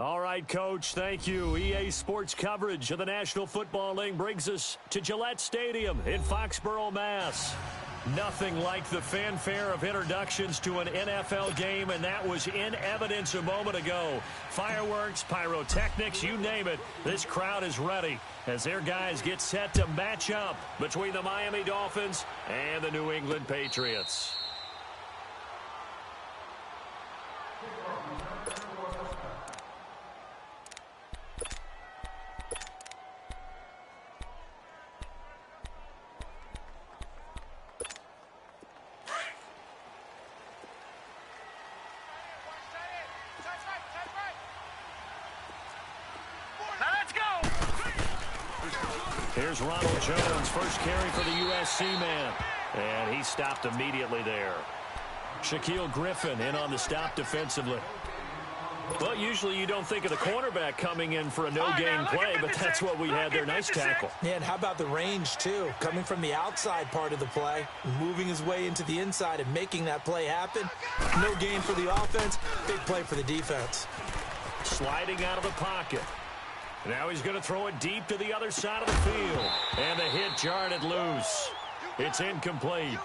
All right, Coach, thank you. EA Sports coverage of the National Football League brings us to Gillette Stadium in Foxborough, Mass. Nothing like the fanfare of introductions to an NFL game, and that was in evidence a moment ago. Fireworks, pyrotechnics, you name it. This crowd is ready as their guys get set to match up between the Miami Dolphins and the New England Patriots. Here's Ronald Jones, first carry for the USC man. And he stopped immediately there. Shaquille Griffin in on the stop defensively. Well, usually you don't think of the cornerback coming in for a no-gain play, but that's what we had there. Nice tackle. Yeah, and how about the range, too? Coming from the outside part of the play, moving his way into the inside and making that play happen. No gain for the offense, big play for the defense. Sliding out of the pocket. Now he's going to throw it deep to the other side of the field. And the hit jarred it loose. It's incomplete.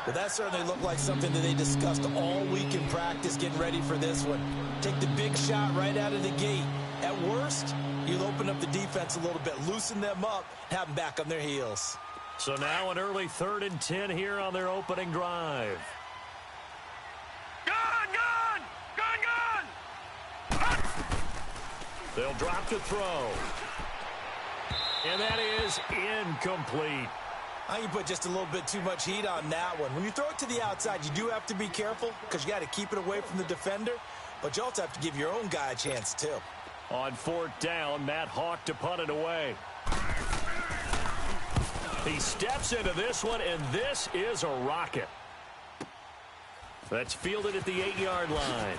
Well, that certainly looked like something that they discussed all week in practice getting ready for this one. Take the big shot right out of the gate. At worst, you'll open up the defense a little bit, loosen them up, have them back on their heels. So now an early 3rd and 10 here on their opening drive. They'll drop to throw. And that is incomplete. I think you put just a little bit too much heat on that one. When you throw it to the outside, you do have to be careful because you got to keep it away from the defender, but you also have to give your own guy a chance too. On 4th down, Matt Hawk to punt it away. He steps into this one, and this is a rocket. That's fielded at the 8-yard line.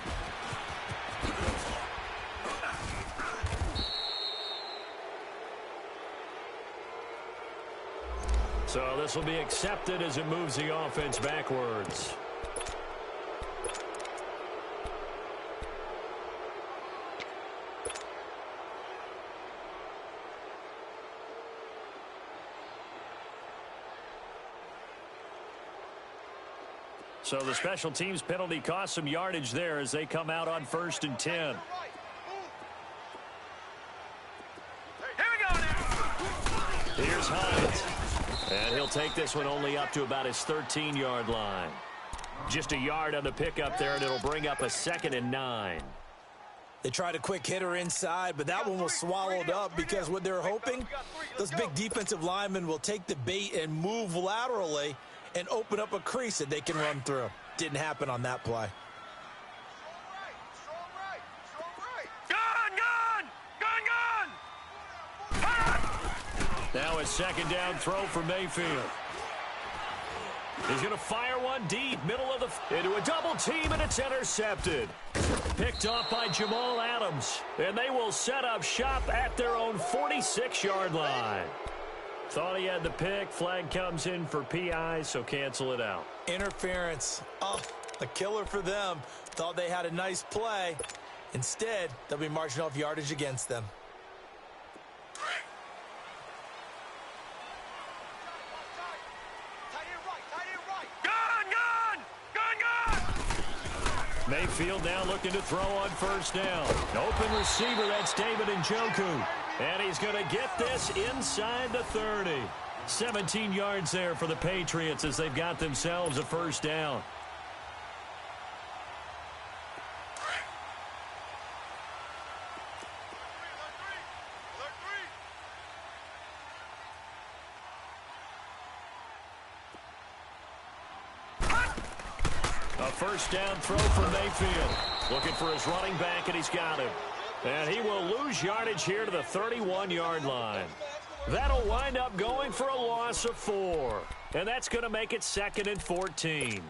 So this will be accepted as it moves the offense backwards. So the special teams penalty cost some yardage there as they come out on 1st and 10. Here's Hines. And he'll take this one only up to about his 13-yard line. Just a yard on the pickup there, and it'll bring up a 2nd and 9. They tried a quick hitter inside, but that one was swallowed up because what they're hoping, those big defensive linemen will take the bait and move laterally and open up a crease that they can run through. Didn't happen on that play. Now a 2nd down throw for Mayfield. He's going to fire one deep, middle of the... into a double team, and it's intercepted. Picked off by Jamal Adams. And they will set up shop at their own 46-yard line. Thought he had the pick. Flag comes in for PI, so cancel it out. Interference. Oh, a killer for them. Thought they had a nice play. Instead, they'll be marching off yardage against them. Mayfield now looking to throw on 1st down. Open receiver, that's David Njoku. And he's going to get this inside the 30. 17 yards there for the Patriots as they've got themselves a 1st down. A 1st down throw for Mayfield. Looking for his running back, and he's got him. And he will lose yardage here to the 31-yard line. That'll wind up going for a loss of 4. And that's going to make it 2nd and 14.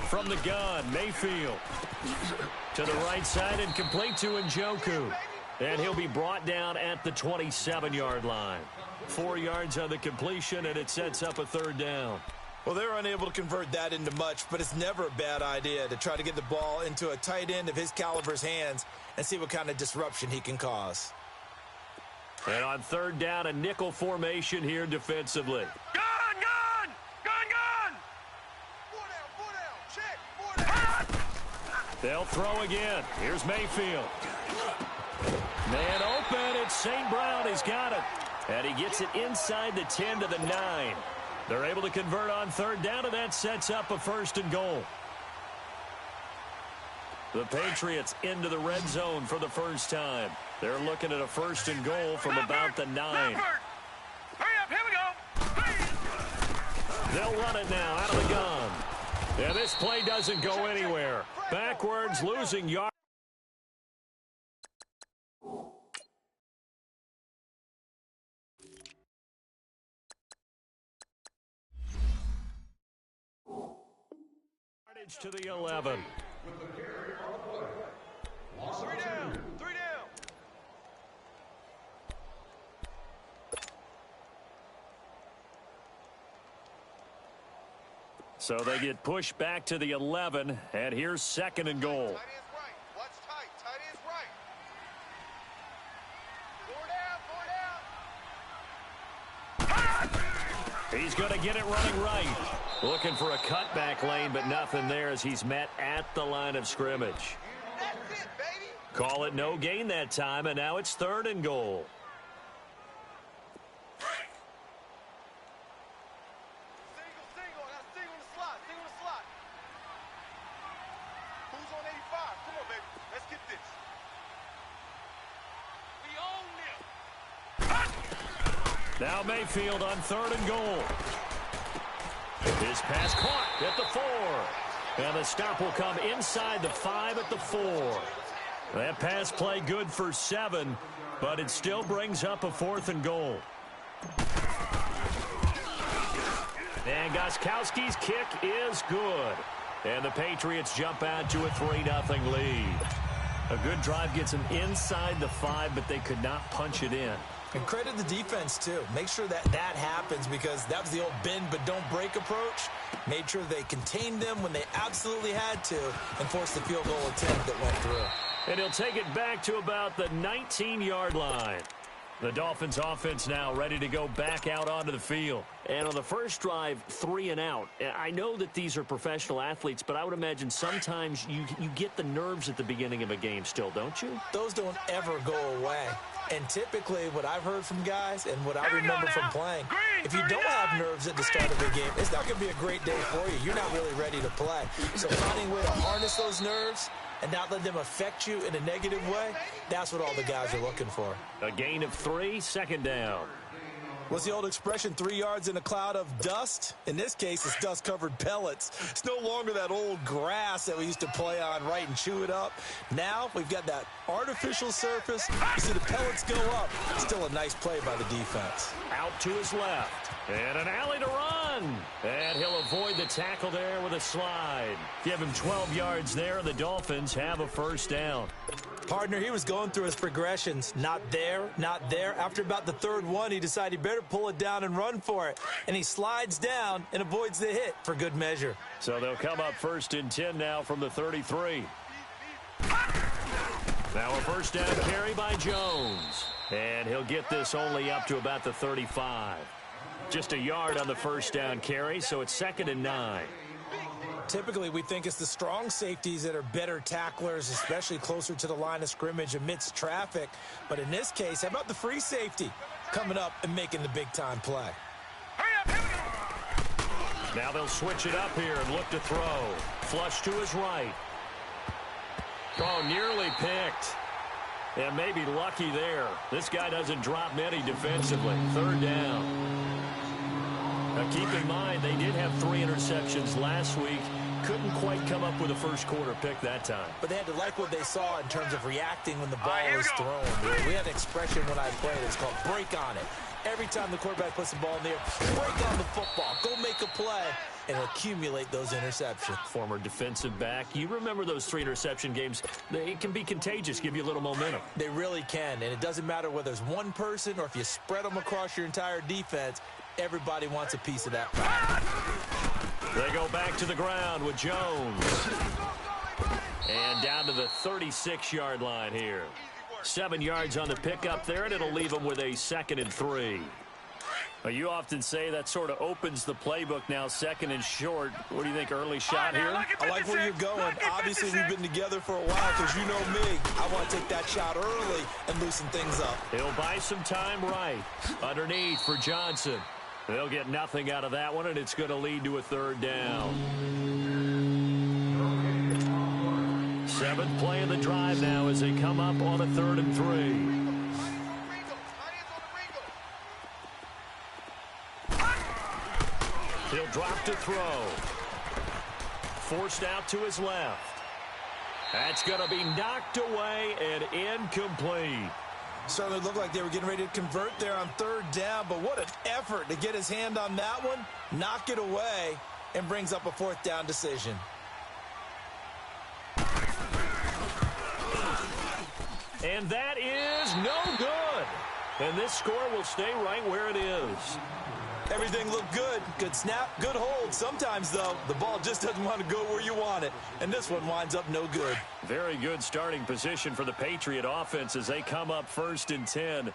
From the gun, Mayfield to the right side and complete to Njoku. And he'll be brought down at the 27-yard line. 4 yards on the completion, and it sets up a third down. Well, they were unable to convert that into much, but it's never a bad idea to try to get the ball into a tight end of his caliber's hands and see what kind of disruption he can cause. And on third down, a nickel formation here defensively. Gun! They'll throw again. Here's Mayfield. Man open. It's St. Brown. He's got it. And he gets it inside the 10 to the 9. They're able to convert on third down, and that sets up a first and goal. The Patriots into the red zone for the first time. They're looking at a first and goal from about the 9. Hurry up, here we go. They'll run it now out of the gun. And this play doesn't go anywhere. Backwards, losing yard. To the 11. 3 down. So they get pushed back to the 11, and here's second and goal. Tight end's right. Watch tight. Tight end's right. 4 down. He's going to get it running right. Looking for a cutback lane, but nothing there as he's met at the line of scrimmage. That's it, baby. Call it no gain that time, and now it's third and goal. Single. I got a single in the slot. Who's on 85? Come on, baby. Let's get this. We own them. Now Mayfield on third and goal. His pass caught at the 4. And the stop will come inside the 5 at the 4. That pass play good for 7, but it still brings up a fourth and goal. And Gostkowski's kick is good. And the Patriots jump out to a 3-0 lead. A good drive gets them inside the 5, but they could not punch it in. And credit the defense, too. Make sure that happens because that was the old bend but don't break approach. Made sure they contained them when they absolutely had to and forced the field goal attempt that went through. And he'll take it back to about the 19-yard line. The Dolphins offense now ready to go back out onto the field. And on the first drive, 3 and out. I know that these are professional athletes, but I would imagine sometimes you get the nerves at the beginning of a game still, don't you? Those don't ever go away. And typically what I've heard from guys and what I remember from playing, if you don't have nerves at the start of the game, it's not going to be a great day for you. You're not really ready to play. So finding a way to harness those nerves and not let them affect you in a negative way, that's what all the guys are looking for. A gain of 3, second down. What's the old expression, 3 yards in a cloud of dust? In this case, it's dust-covered pellets. It's no longer that old grass that we used to play on, right, and chew it up. Now we've got that artificial surface. You see the pellets go up. Still a nice play by the defense. Out to his left. And an alley to run. And he'll avoid the tackle there with a slide. Give him 12 yards there, and the Dolphins have a first down. Partner, he was going through his progressions. Not there, not there. After about the third one, he decided he better pull it down and run for it. And he slides down and avoids the hit for good measure. So they'll come up first and 10 now from the 33. Now a first down carry by Jones. And he'll get this only up to about the 35. Just a yard on the first down carry, so it's 2nd and 9. Typically, we think it's the strong safeties that are better tacklers, especially closer to the line of scrimmage amidst traffic. But in this case, how about the free safety coming up and making the big-time play? Now they'll switch it up here and look to throw. Flush to his right. Oh, nearly picked. And maybe lucky there. This guy doesn't drop many defensively. Third down. Now keep in mind, they did have 3 interceptions last week. couldn't quite come up with a first-quarter pick that time. But they had to like what they saw in terms of reacting when the ball was thrown. We had an expression when I played. It's called break on it. Every time the quarterback puts the ball in the air, break on the football. Go make a play and accumulate those interceptions. Former defensive back. You remember those 3 interception games. They can be contagious, give you a little momentum. They really can, and it doesn't matter whether it's one person or if you spread them across your entire defense. Everybody wants a piece of that pie. They go back to the ground with Jones. And down to the 36-yard line here. 7 yards on the pickup there, and it'll leave them with a 2nd and 3. Well, you often say that sort of opens the playbook now, 2nd and short. What do you think, early shot here? I like where you're going. Obviously, we've been together for a while because you know me. I want to take that shot early and loosen things up. He'll buy some time right. Underneath for Johnson. They'll get nothing out of that one, and it's going to lead to a 3rd down. 7th play of the drive now as they come up on a 3rd and 3. He'll drop to throw. Forced out to his left. That's going to be knocked away and incomplete. Certainly looked like they were getting ready to convert there on 3rd down, but what an effort to get his hand on that one, knock it away, and brings up a 4th down decision. And that is no good. And this score will stay right where it is. Everything looked good. Good snap, good hold. Sometimes, though, the ball just doesn't want to go where you want it. And this one winds up no good. Very good starting position for the Patriot offense as they come up 1st and 10.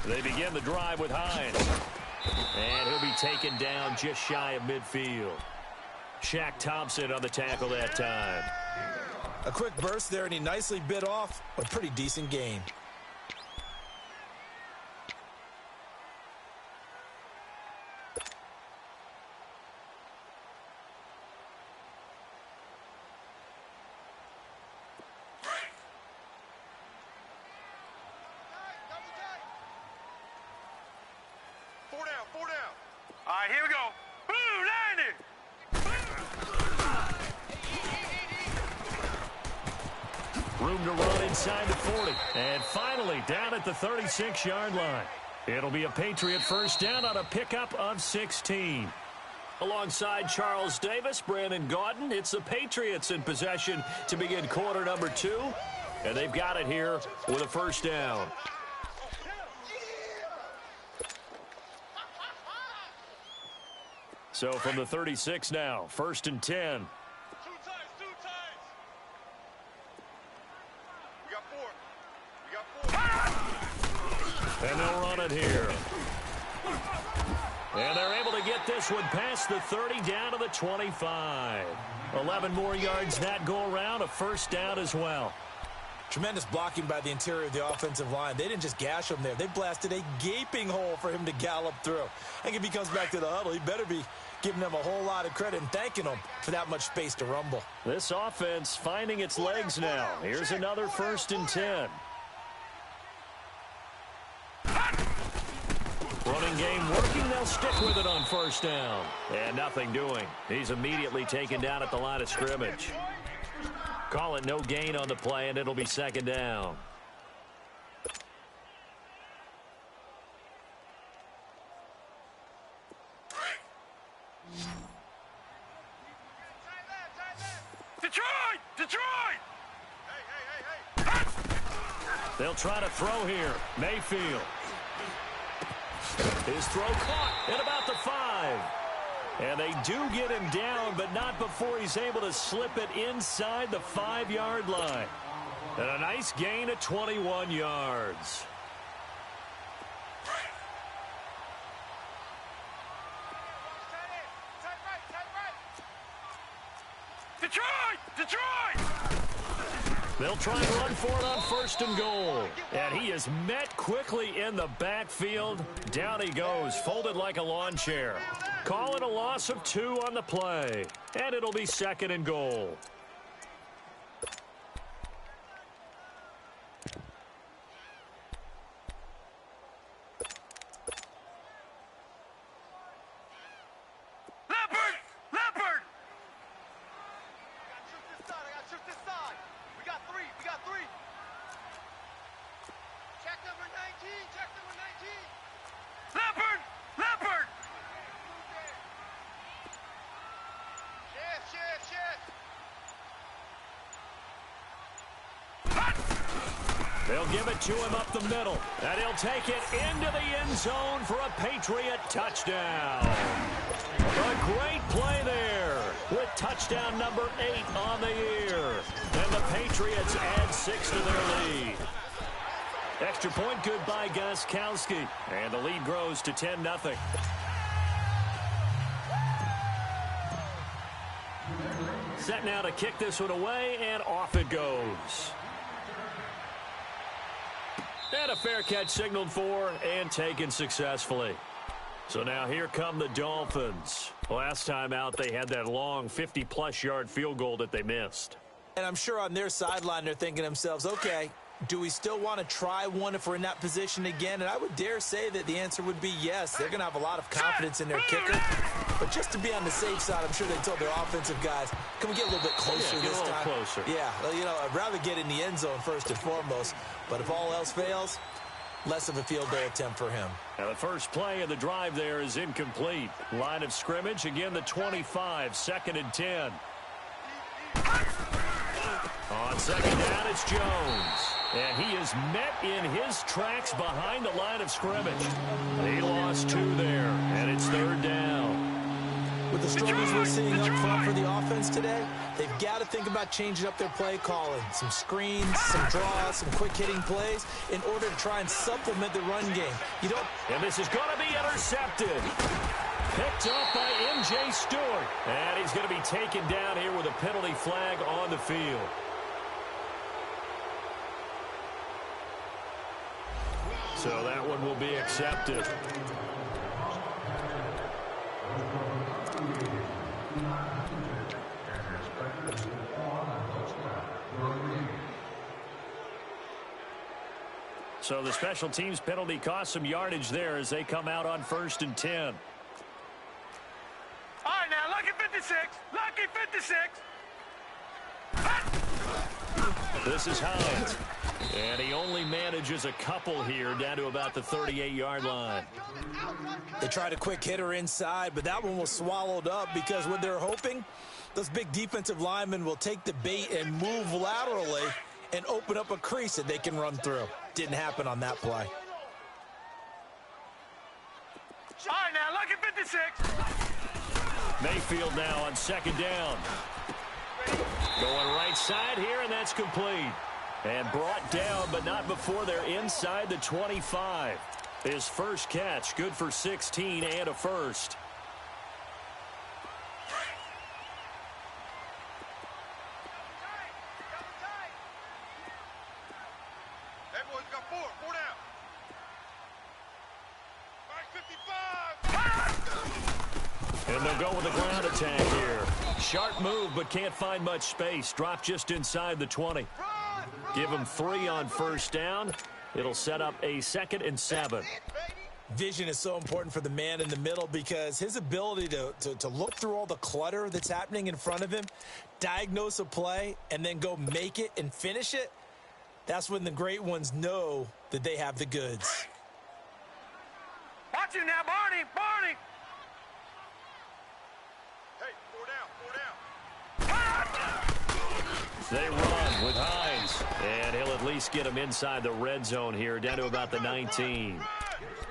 They begin the drive with Hines. And he'll be taken down just shy of midfield. Shaq Thompson on the tackle that time. A quick burst there, and he nicely bit off a pretty decent gain. Four down. All right, here we go. Boom, landing. Room to run inside the 40. And finally down at the 36-yard line. It'll be a Patriot 1st down on a pickup of 16. Alongside Charles Davis, Brandon Gaudin, it's the Patriots in possession to begin quarter number 2. And they've got it here with a 1st down. So from the 36 now, 1st and 10. Two times. We got 4. And they'll run it here. And they're able to get this one past the 30 down to the 25. 11 more yards that go around, a 1st down as well. Tremendous blocking by the interior of the offensive line. They didn't just gash him there. They blasted a gaping hole for him to gallop through. I think if he comes back to the huddle, he better be giving them a whole lot of credit and thanking them for that much space to rumble. This offense finding its legs now. Here's another 1st and 10. Running game working. They'll stick with it on 1st down. And nothing doing. He's immediately taken down at the line of scrimmage. Call it no gain on the play, and it'll be 2nd down. Detroit! Hey. They'll try to throw here. Mayfield. His throw caught at about the 5. And they do get him down, but not before he's able to slip it inside the 5-yard line. And a nice gain of 21 yards. Detroit! They'll try and run for it on 1st and goal. And he is met quickly in the backfield. Down he goes, folded like a lawn chair. Call it a loss of 2 on the play. And it'll be 2nd and goal. They'll give it to him up the middle, and he'll take it into the end zone for a Patriot touchdown. A great play there with touchdown number 8 on the year. And the Patriots add 6 to their lead. Extra point good by Gostkowski, and the lead grows to 10-0. Set now to kick this one away, and off it goes. And a fair catch signaled for and taken successfully. So now here come the Dolphins. Last time out, they had that long 50-plus yard field goal that they missed. And I'm sure on their sideline they're thinking to themselves, okay, do we still want to try one if we're in that position again? And I would dare say that the answer would be yes. They're going to have a lot of confidence in their kicker. But just to be on the safe side, I'm sure they told their offensive guys, can we get a little bit closer this time? Closer. Yeah, well, you know, I'd rather get in the end zone first and foremost. But if all else fails, less of a field goal attempt for him. Now the first play of the drive there is incomplete. Line of scrimmage, again the 25, 2nd and 10. On second down, it's Jones. And he is met in his tracks behind the line of scrimmage. He lost 2 there, and it's 3rd down. With the struggles we're seeing up front for the offense today, they've got to think about changing up their play calling. Some screens, some draws, some quick-hitting plays in order to try and supplement the run game. And this is going to be intercepted. Picked up by M.J. Stewart. And he's going to be taken down here with a penalty flag on the field. So that one will be accepted. So the special teams penalty cost some yardage there as they come out on 1st and 10. All right, now, lucky 56. Lucky 56. This is Hines. And he only manages a couple here down to about the 38-yard line. They tried a quick hitter inside, but that one was swallowed up because what they're hoping, those big defensive linemen will take the bait and move laterally and open up a crease that they can run through. Didn't happen on that play. All right, now, lucky 56. Mayfield now on 2nd down. Going right side here, and that's complete. And brought down, but not before they're inside the 25. His first catch, good for 16 and a first. Everyone's got 4 down. All right, 55. And they'll go with a ground attack here. Sharp move, but can't find much space. Drop just inside the 20. Give him 3 on 1st down. It'll set up a 2nd and 7. Vision is so important for the man in the middle because his ability to look through all the clutter that's happening in front of him, diagnose a play, and then go make it and finish it, that's when the great ones know that they have the goods. Watch you now, Barney. Barney. Hey, 4 down. They run with Hines, and he'll at least get him inside the red zone here, down to about the 19.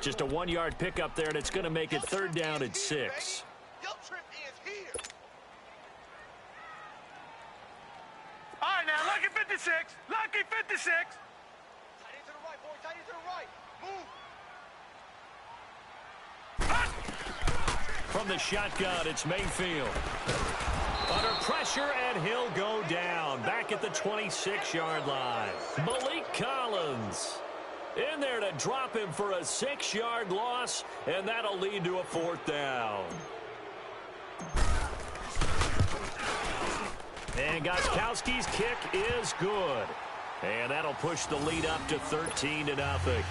Just a 1-yard pickup there, and it's going to make it 3rd down at 6. Your trip is here. All right, now, lucky 56. Lucky 56. Tight into the right, boy. Tight into the right. Move. From the shotgun, it's Mayfield. Under pressure, and he'll go down. Back at the 26-yard line. Malik Collins in there to drop him for a 6-yard loss, and that'll lead to a 4th down. And Gostkowski's kick is good. And that'll push the lead up to 13-0.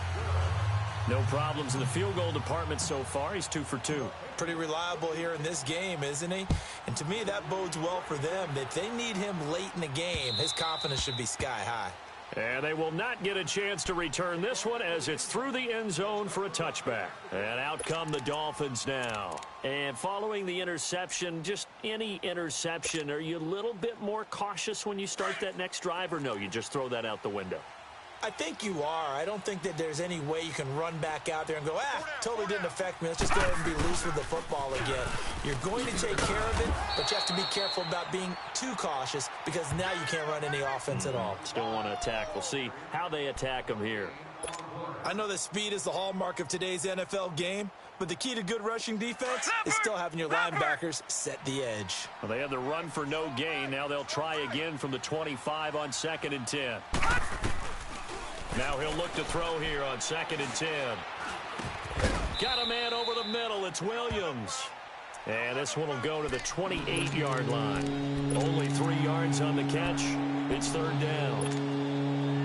No problems in the field goal department so far. He's 2 for 2. Pretty reliable here in this game, isn't he? And to me, that bodes well for them. If they need him late in the game, his confidence should be sky high. And they will not get a chance to return this one as it's through the end zone for a touchback. And out come the Dolphins now. And following the interception, just any interception, are you a little bit more cautious when you start that next drive, or no, you just throw that out the window? I think you are. I don't think that there's any way you can run back out there and go, totally didn't affect me. Let's just go ahead and be loose with the football again. You're going to take care of it, but you have to be careful about being too cautious because now you can't run any offense at all. Still want to attack. We'll see how they attack them here. I know that speed is the hallmark of today's NFL game, but the key to good rushing defense is still having your linebackers set the edge. Well, they had the run for no gain. Now they'll try again from the 25 on 2nd and 10. Now he'll look to throw here on 2nd and 10. Got a man over the middle. It's Williams. And this one will go to the 28-yard line. Only 3 yards on the catch. It's 3rd down.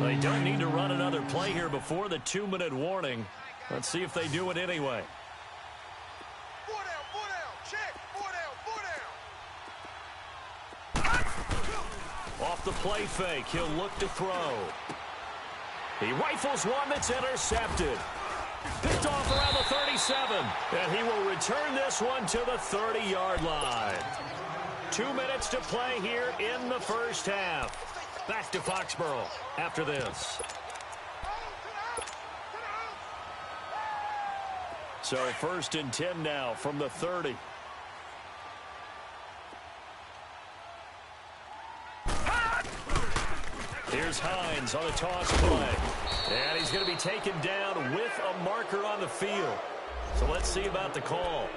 They don't need to run another play here before the 2-minute warning. Let's see if they do it anyway. 4 down, check, 4 down. Off the play fake, he'll look to throw. He rifles one that's intercepted. Picked off around the 37. And he will return this one to the 30-yard line. 2 minutes to play here in the first half. Back to Foxborough after this. So 1st and 10 now from the 30. Here's Hines on a toss play. And he's going to be taken down with a marker on the field. So let's see about the call.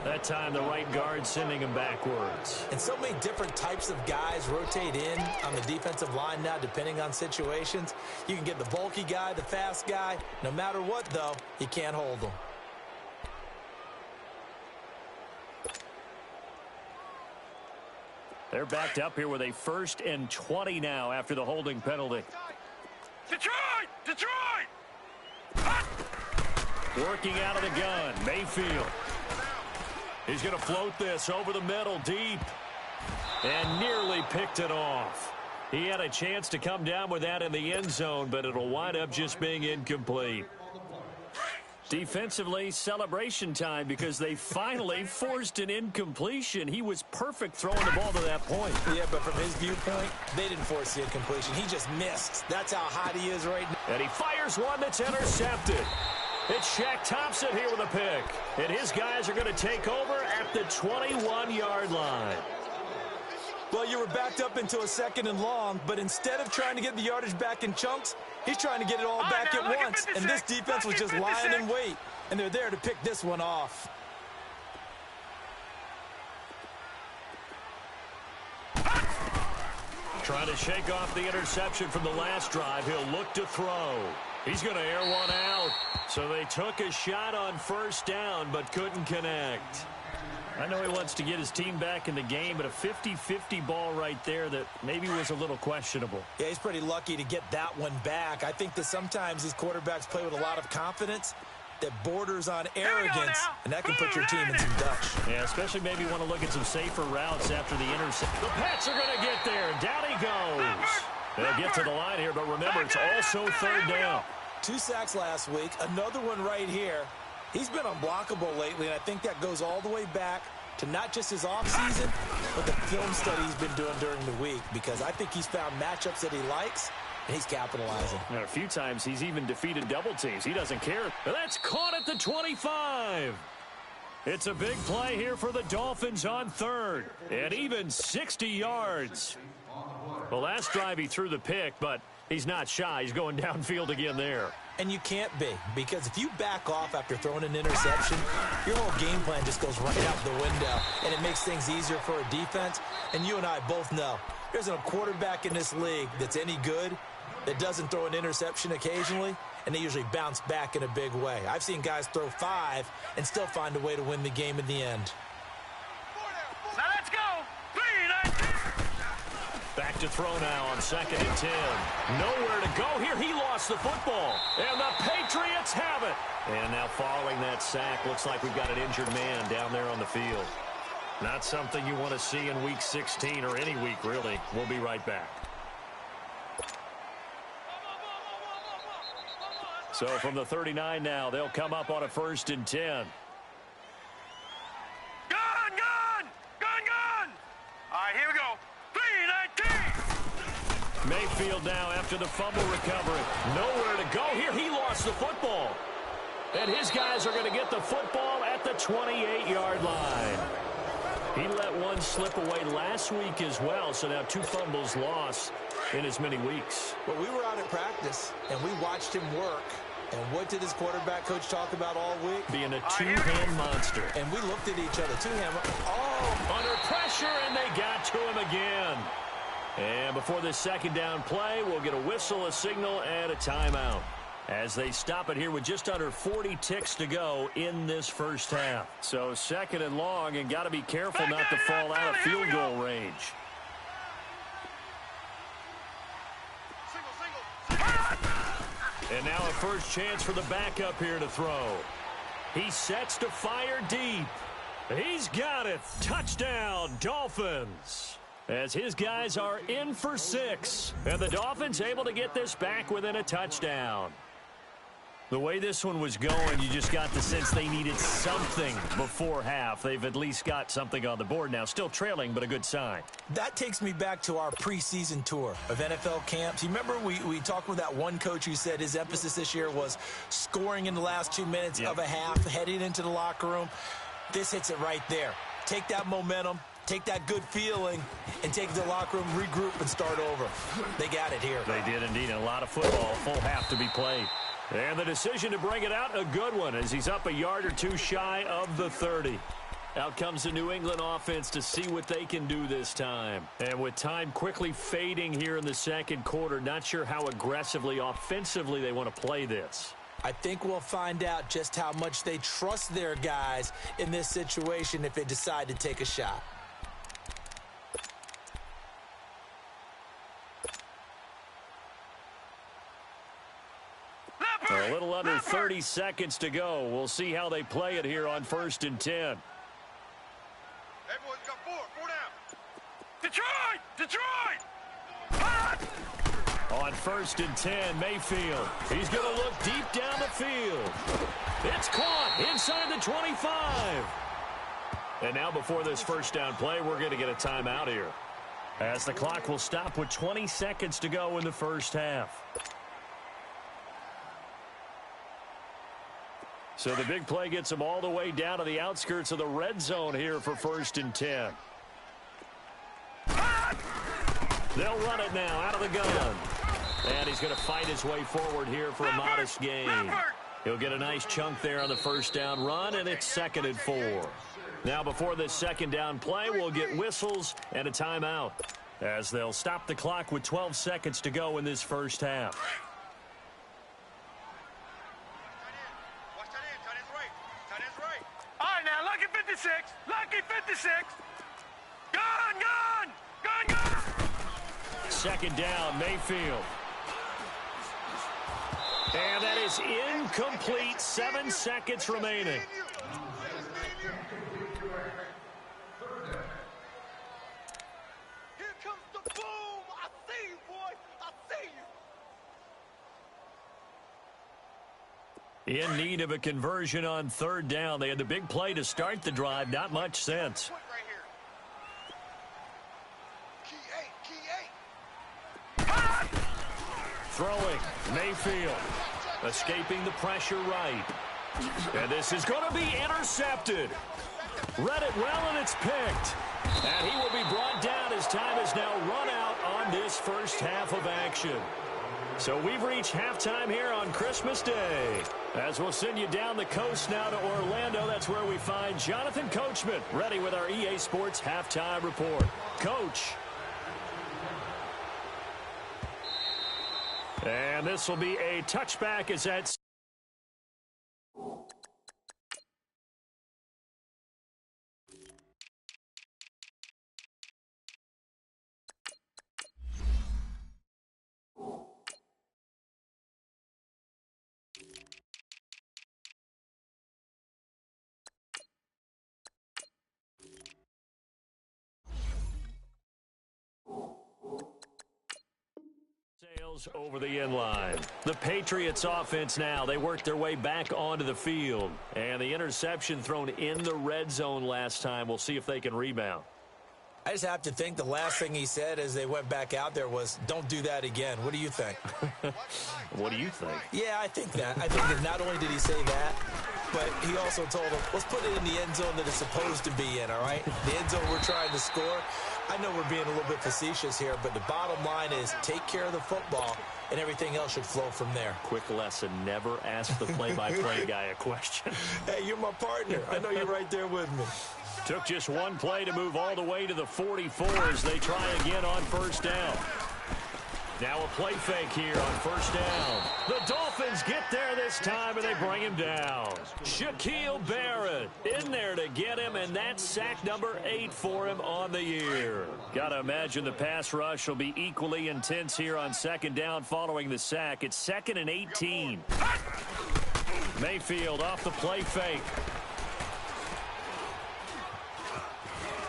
That time the right guard sending him backwards. And so many different types of guys rotate in on the defensive line now depending on situations. You can get the bulky guy, the fast guy. No matter what, though, he can't hold them. They're backed up here with a 1st and 20 now after the holding penalty. Detroit! Working out of the gun, Mayfield. He's going to float this over the middle deep. And nearly picked it off. He had a chance to come down with that in the end zone, but it'll wind up just being incomplete. Defensively, celebration time because they finally forced an incompletion. He was perfect throwing the ball to that point. Yeah, but from his viewpoint, they didn't force the incompletion. He just missed. That's how hot he is right now. And he fires one that's intercepted. It's Shaq Thompson here with a pick. And his guys are going to take over at the 21-yard line. Well, you were backed up into a 2nd and long, but instead of trying to get the yardage back in chunks, he's trying to get it all back at once. And this defense was just lying in wait, and they're there to pick this one off. Trying to shake off the interception from the last drive. He'll look to throw. He's going to air one out. So they took a shot on 1st down, but couldn't connect. I know he wants to get his team back in the game, but a 50-50 ball right there that maybe was a little questionable. Yeah, he's pretty lucky to get that one back. I think that sometimes these quarterbacks play with a lot of confidence that borders on arrogance, and that can put your team in some Dutch. Yeah, especially maybe want to look at some safer routes after the intercept. The Pats are going to get there. Down he goes. They'll get to the line here, but remember, it's also 3rd down. 2 sacks last week, another one right here. He's been unblockable lately, and I think that goes all the way back to not just his offseason, but the film study he's been doing during the week, because I think he's found matchups that he likes, and he's capitalizing. And a few times he's even defeated double teams. He doesn't care. But that's caught at the 25. It's a big play here for the Dolphins on 3rd, and even 60 yards. Well, last drive he threw the pick, but he's not shy. He's going downfield again there. And you can't be, because if you back off after throwing an interception, your whole game plan just goes right out the window, and it makes things easier for a defense. And you and I both know there's a quarterback in this league that's any good that doesn't throw an interception occasionally, and they usually bounce back in a big way. I've seen guys throw 5 and still find a way to win the game in the end. Now let's go. 3, 9. Back to throw now on 2nd and 10. Nowhere to go here. He lost the football. And the Patriots have it. And now following that sack, looks like we've got an injured man down there on the field. Not something you want to see in Week 16 or any week, really. We'll be right back. So from the 39 now, they'll come up on a 1st and 10. Gun! All right, here we go. 3, 19. Mayfield now after the fumble recovery. Nowhere to go here. He lost the football. And his guys are going to get the football at the 28-yard line. He let one slip away last week as well, so now 2 fumbles lost in as many weeks. Well, we were out at practice, and we watched him work. And what did his quarterback coach talk about all week? Being a two-hand monster. And we looked at each other. Two-hand. Oh! Under pressure, and they got to him again. And before this second down play, we'll get a whistle, a signal, and a timeout, as they stop it here with just under 40 ticks to go in this first half. So second and long, and got to be careful not to fall out of field goal range. And now a first chance for the backup here to throw. He sets to fire deep. He's got it. Touchdown, Dolphins. As his guys are in for 6. And the Dolphins able to get this back within a touchdown. The way this one was going, you just got the sense they needed something before half. They've at least got something on the board now. Still trailing, but a good sign. That takes me back to our preseason tour of NFL camps. You remember we talked with that one coach who said his emphasis this year was scoring in the last 2 minutes of a half, heading into the locker room. This hits it right there. Take that momentum, take that good feeling, and take it to the locker room, regroup, and start over. They got it here. They did indeed, and a lot of football, full half to be played. And the decision to bring it out, a good one, as he's up a yard or 2 shy of the 30. Out comes the New England offense to see what they can do this time. And with time quickly fading here in the second quarter, not sure how aggressively, offensively they want to play this. I think we'll find out just how much they trust their guys in this situation if they decide to take a shot. A little under 30 seconds to go. We'll see how they play it here on 1st and 10. Everyone's got 4 down. Detroit! Detroit! On 1st and 10, Mayfield. He's going to look deep down the field. It's caught inside the 25. And now before this first down play, we're going to get a timeout here, as the clock will stop with 20 seconds to go in the first half. So the big play gets them all the way down to the outskirts of the red zone here for 1st and 10. They'll run it now out of the gun. And he's going to fight his way forward here for a modest gain. He'll get a nice chunk there on the first down run, and it's 2nd and 4. Now before this second down play, we'll get whistles and a timeout, as they'll stop the clock with 12 seconds to go in this first half. All right, now, lucky 56. Lucky 56. Gun! Second down, Mayfield. And that is incomplete. 7 seconds remaining. Here comes the boom. I see you, boy. I see you. In need of a conversion on 3rd down. They had the big play to start the drive. Not much sense. Right here. Key 8. Throwing, Mayfield. Escaping the pressure right. And this is going to be intercepted. Read it well, and it's picked. And he will be brought down as time has now run out on this first half of action. So we've reached halftime here on Christmas Day. As we'll send you down the coast now to Orlando, that's where we find Jonathan Coachman, ready with our EA Sports Halftime Report. Coach. And this will be a touchback as that's... over the end line. The Patriots offense now, they work their way back onto the field. And the interception thrown in the red zone last time. We'll see if they can rebound. I just have to think the last thing he said as they went back out there was, don't do that again. What do you think? What do you think? Yeah, I think that. I think that not only did he say that, but he also told them, let's put it in the end zone that it's supposed to be in, all right? The end zone we're trying to score. I know we're being a little bit facetious here, but the bottom line is take care of the football, and everything else should flow from there. Quick lesson, never ask the play-by-play guy a question. Hey, you're my partner. I know you're right there with me. Took just one play to move all the way to the 44 as they try again on first down. Now a play fake here on first down. The Dolphins get there this time, and they bring him down. Shaquille Barrett in there to get him, and that's sack number 8 for him on the year. Got to imagine the pass rush will be equally intense here on second down following the sack. It's 2nd and 18. Mayfield off the play fake.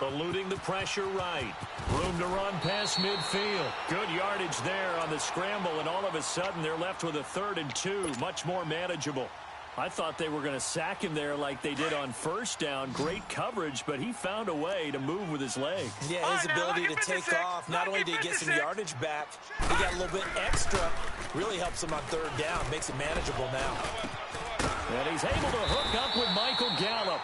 Eluding the pressure right. Room to run past midfield. Good yardage there on the scramble, and all of a sudden they're left with a 3rd and 2. Much more manageable. I thought they were going to sack him there like they did on first down. Great coverage, but he found a way to move with his leg. Yeah, his ability to take off, not only did he get some yardage back, he got a little bit extra. Really helps him on 3rd down. Makes it manageable now. And he's able to hook up with Michael Gallup.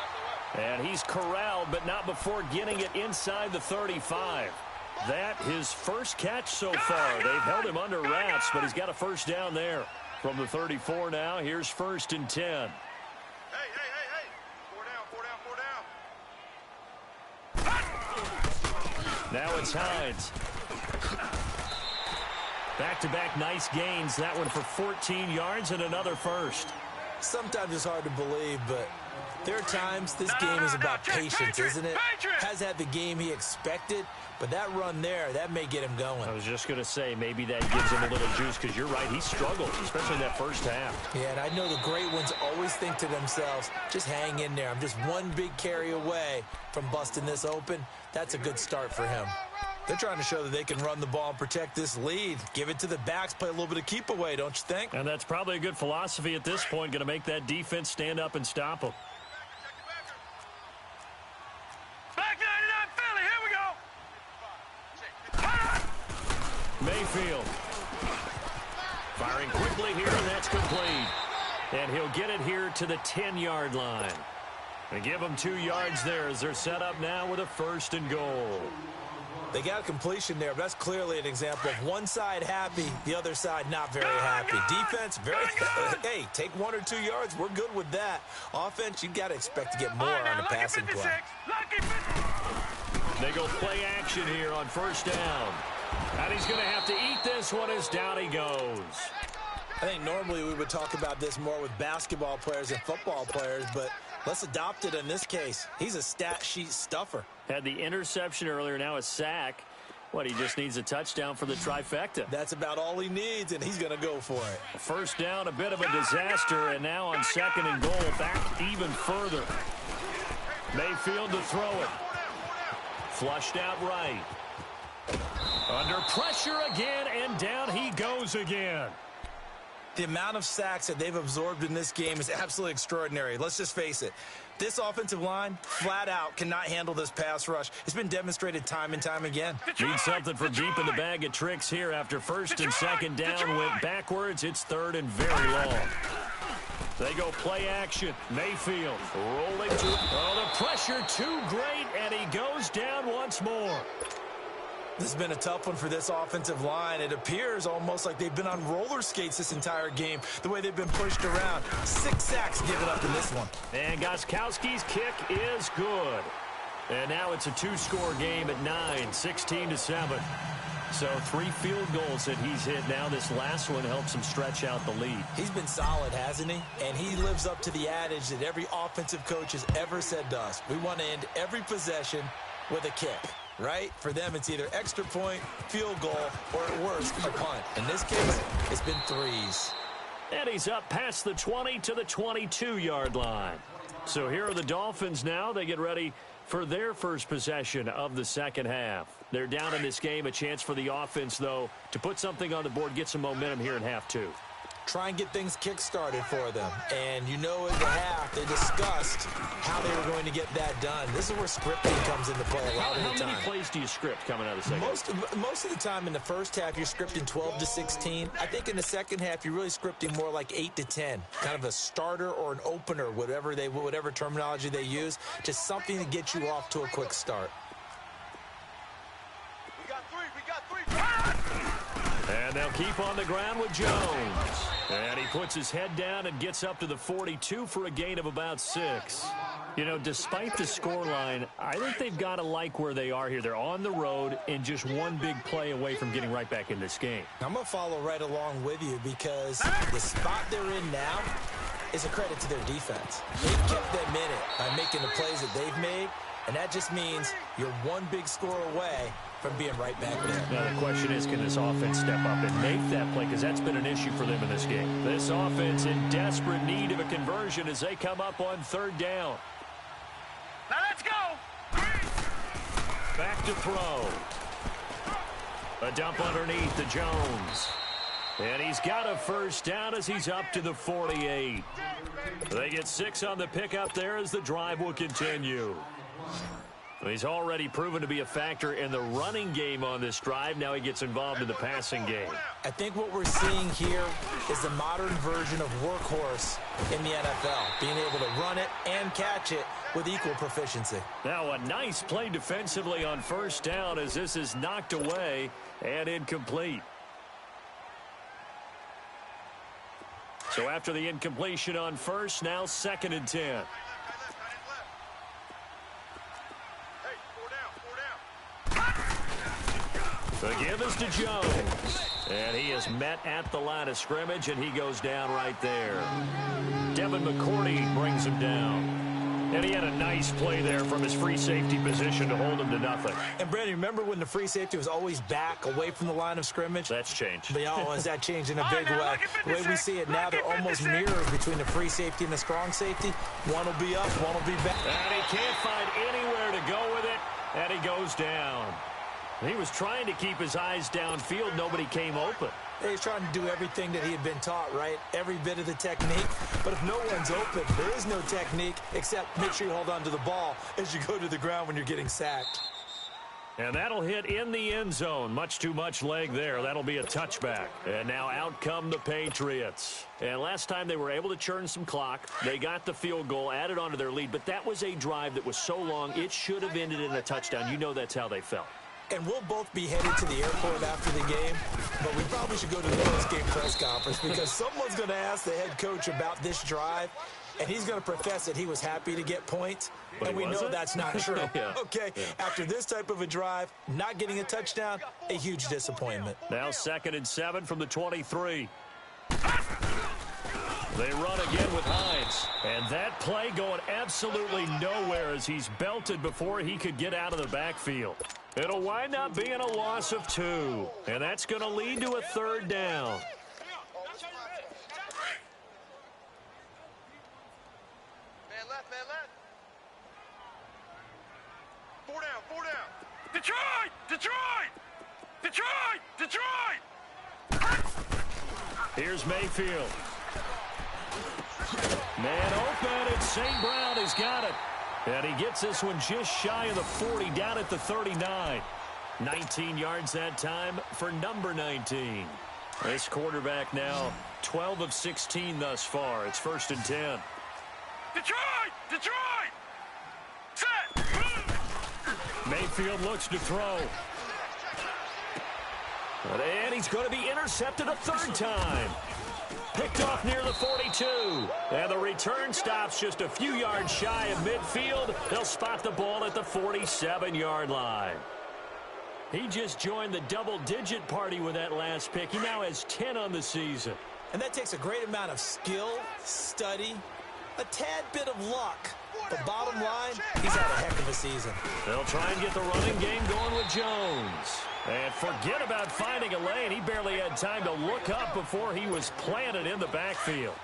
And he's corralled, but not before getting it inside the 35. That his first catch so far. They've held him under wraps, but he's got a first down there. From the 34 now, here's 1st and 10. Hey. 4 down. Now it's Hines. Back-to-back nice gains. That one for 14 yards and another first. Sometimes it's hard to believe, but there are times this game is about patience, isn't it? Has had the game he expected, but that run there, that may get him going. I was just going to say, maybe that gives him a little juice, because you're right, he struggled, especially in that first half. Yeah, and I know the great ones always think to themselves, just hang in there. I'm just one big carry away from busting this open. That's a good start for him. They're trying to show that they can run the ball and protect this lead. Give it to the backs, play a little bit of keep away, don't you think? And that's probably a good philosophy at this point, going to make that defense stand up and stop them. Back 99 Philly, here we go. Mayfield. Firing quickly here, and that's complete. And he'll get it here to the 10-yard line. And give them 2 yards there as they're set up now with a 1st and goal. They got a completion there, but that's clearly an example of one side happy, the other side not very happy. Defense, very hey, take 1 or 2 yards. We're good with that. Offense, you got to expect to get more on the passing play. They go play action here on first down. And he's going to have to eat this one as down he goes. I think normally we would talk about this more with basketball players and football players, but let's adopt it in this case. He's a stat sheet stuffer. Had the interception earlier, now a sack. What, he just needs a touchdown for the trifecta. That's about all he needs, and he's going to go for it. First down, a bit of a disaster, and now on 2nd and goal, back even further. Mayfield to throw it. Flushed out right. Under pressure again, and down he goes again. The amount of sacks that they've absorbed in this game is absolutely extraordinary. Let's just face it. This offensive line, flat out, cannot handle this pass rush. It's been demonstrated time and time again. Need something from deep in the bag of tricks here after 1st and 2nd down. Went backwards. It's 3rd and very long. They go play action. Mayfield rolling to. Oh, the pressure too great, and he goes down once more. This has been a tough one for this offensive line. It appears almost like they've been on roller skates this entire game, the way they've been pushed around. 6 sacks given up in this one. And Gostkowski's kick is good. And now it's a 2-score game at 9, 16-7. So 3 field goals that he's hit now. This last one helps him stretch out the lead. He's been solid, hasn't he? And he lives up to the adage that every offensive coach has ever said to us. We want to end every possession with a kick. Right? For them, it's either extra point, field goal, or at worst, a punt. In this case, it's been 3s. And he's up past the 20 to the 22-yard line. So here are the Dolphins now. They get ready for their first possession of the second half. They're down in this game. A chance for the offense, though, to put something on the board, get some momentum here in half 2. try and get things kick-started for them. And you know in the half, they discussed how they were going to get that done. This is where scripting comes into play a lot of the time. How many plays do you script coming out of the second? Most of the time in the first half, you're scripting 12 to 16. I think in the second half, you're really scripting more like 8 to 10. Kind of a starter or an opener, whatever terminology they use, just something to get you off to a quick start. And they'll keep on the ground with Jones. And he puts his head down and gets up to the 42 for a gain of about 6. You know, despite the scoreline, I think they've got to like where they are here. They're on the road and just one big play away from getting right back in this game. I'm going to follow right along with you because the spot they're in now is a credit to their defense. They've kept them in it by making the plays that they've made, and that just means you're one big score away from being right back there. Now the question is, can this offense step up and make that play? Because that's been an issue for them in this game. This offense in desperate need of a conversion as they come up on third down. Now let's go. Back to throw. A dump underneath to Jones. And he's got a first down as he's up to the 48. They get 6 on the pickup there as the drive will continue. He's already proven to be a factor in the running game on this drive. Now he gets involved in the passing game. I think what we're seeing here is the modern version of workhorse in the NFL, being able to run it and catch it with equal proficiency. Now a nice play defensively on first down as this is knocked away and incomplete. So after the incompletion on first, now 2nd and 10. The give is to Jones. And he is met at the line of scrimmage, and he goes down right there. Devin McCourty brings him down. And he had a nice play there from his free safety position to hold him to nothing. And, Brandon, remember when the free safety was always back away from the line of scrimmage? That's changed. But, has that changed in a big way? The way we see it now, they're almost mirrors between the free safety and the strong safety. One will be up, one will be back. And he can't find anywhere to go with it, and he goes down. He was trying to keep his eyes downfield. Nobody came open. He's trying to do everything that he had been taught, right? Every bit of the technique. But if no one's open, there is no technique except make sure you hold on to the ball as you go to the ground when you're getting sacked. And that'll hit in the end zone. Much too much leg there. That'll be a touchback. And now out come the Patriots. And last time they were able to churn some clock. They got the field goal, added on to their lead. But that was a drive that was so long, it should have ended in a touchdown. You know that's how they felt. And we'll both be headed to the airport after the game, but we probably should go to the post-game press conference because someone's going to ask the head coach about this drive, and he's going to profess that he was happy to get points, and we know that's not true. Yeah. Okay, after this type of a drive, not getting a touchdown, a huge disappointment. Now 2nd and 7 from the 23. They run again with Hines. And that play going absolutely nowhere as he's belted before he could get out of the backfield. It'll wind up being a loss of 2. And that's going to lead to a 3rd down. Man left, man left. 4 down, 4 down. Detroit! Detroit! Detroit! Detroit! Here's Mayfield. Man open, and St. Brown has got it. And he gets this one just shy of the 40, down at the 39. 19 yards that time for number 19. This quarterback now 12 of 16 thus far. It's 1st and 10. Detroit! Detroit! Set! Mayfield looks to throw. And he's going to be intercepted a 3rd time. Picked off near the 42. And the return stops just a few yards shy of midfield. They'll spot the ball at the 47-yard line. He just joined the double-digit party with that last pick. He now has 10 on the season. And that takes a great amount of skill, study, a tad bit of luck. But bottom line, he's had a heck of a season. They'll try and get the running game going with Jones. And forget about finding a lane. He barely had time to look up before he was planted in the backfield.